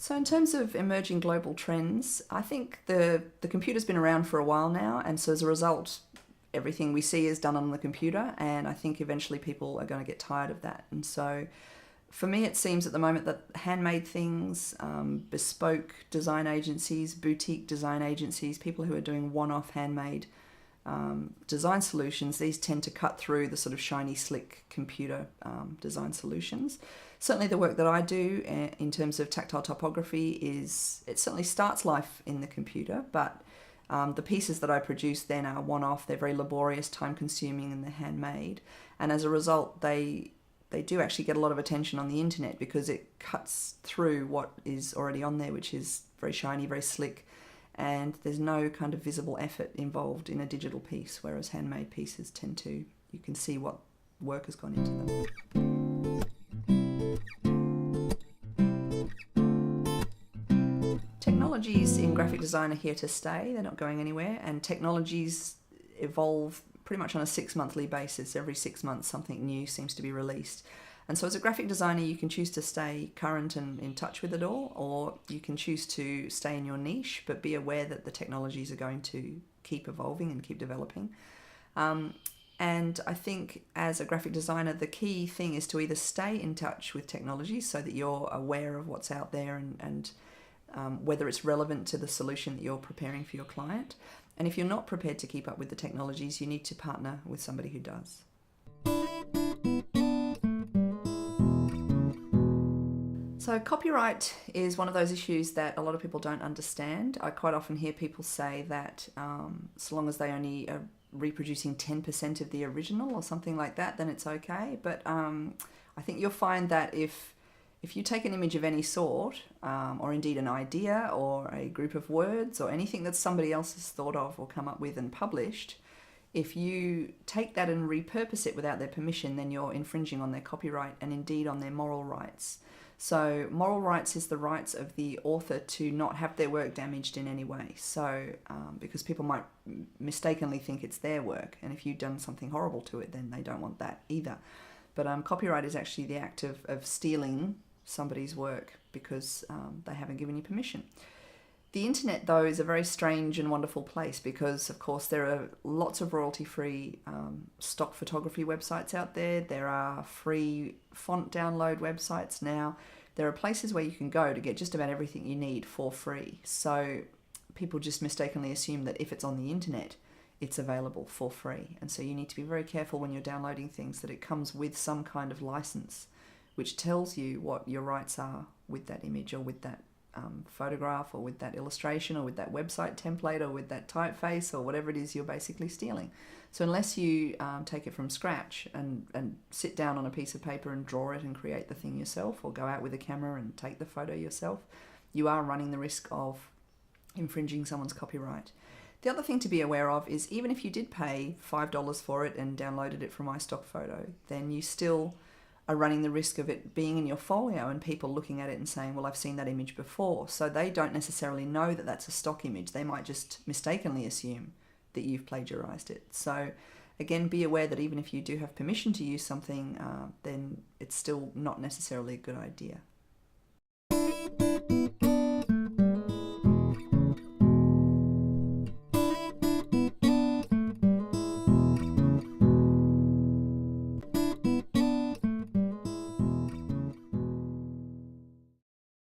So in terms of emerging global trends, I think the computer's been around for a while now, and so as a result, everything we see is done on the computer, and I think eventually people are going to get tired of that. And so for me, it seems at the moment that handmade things, bespoke design agencies, boutique design agencies, people who are doing one-off handmade design solutions, these tend to cut through the sort of shiny, slick computer design solutions. Certainly the work that I do in terms of tactile typography it certainly starts life in the computer, but the pieces that I produce then are one-off, they're very laborious, time-consuming, and they're handmade. And as a result, they do actually get a lot of attention on the internet because it cuts through what is already on there, which is very shiny, very slick, and there's no kind of visible effort involved in a digital piece, whereas handmade pieces you can see what work has gone into them. Technologies in graphic design are here to stay, they're not going anywhere, and technologies evolve pretty much on a 6-monthly basis. Every 6 months something new seems to be released. And so as a graphic designer, you can choose to stay current and in touch with it all, or you can choose to stay in your niche, but be aware that the technologies are going to keep evolving and keep developing. And I think as a graphic designer, the key thing is to either stay in touch with technology so that you're aware of what's out there and whether it's relevant to the solution that you're preparing for your client. And if you're not prepared to keep up with the technologies, you need to partner with somebody who does. So copyright is one of those issues that a lot of people don't understand. I quite often hear people say that so long as they only are reproducing 10% of the original or something like that, then it's okay. But I think you'll find that if you take an image of any sort, or indeed an idea or a group of words or anything that somebody else has thought of or come up with and published, if you take that and repurpose it without their permission, then you're infringing on their copyright and indeed on their moral rights. So moral rights is the rights of the author to not have their work damaged in any way. So because people might mistakenly think it's their work, and if you've done something horrible to it, then they don't want that either. But copyright is actually the act of stealing somebody's work because they haven't given you permission. The internet, though, is a very strange and wonderful place because, of course, there are lots of royalty-free stock photography websites out there. There are free font download websites now. There are places where you can go to get just about everything you need for free. So people just mistakenly assume that if it's on the internet, it's available for free. And so you need to be very careful when you're downloading things that it comes with some kind of license which tells you what your rights are with that image or with that photograph or with that illustration or with that website template or with that typeface or whatever it is you're basically stealing. So unless you take it from scratch and sit down on a piece of paper and draw it and create the thing yourself, or go out with a camera and take the photo yourself, you are running the risk of infringing someone's copyright. The other thing to be aware of is even if you did pay $5 for it and downloaded it from iStockPhoto, then you still are running the risk of it being in your folio and people looking at it and saying, well, I've seen that image before. So they don't necessarily know that that's a stock image. They might just mistakenly assume that you've plagiarized it. So again, be aware that even if you do have permission to use something, then it's still not necessarily a good idea.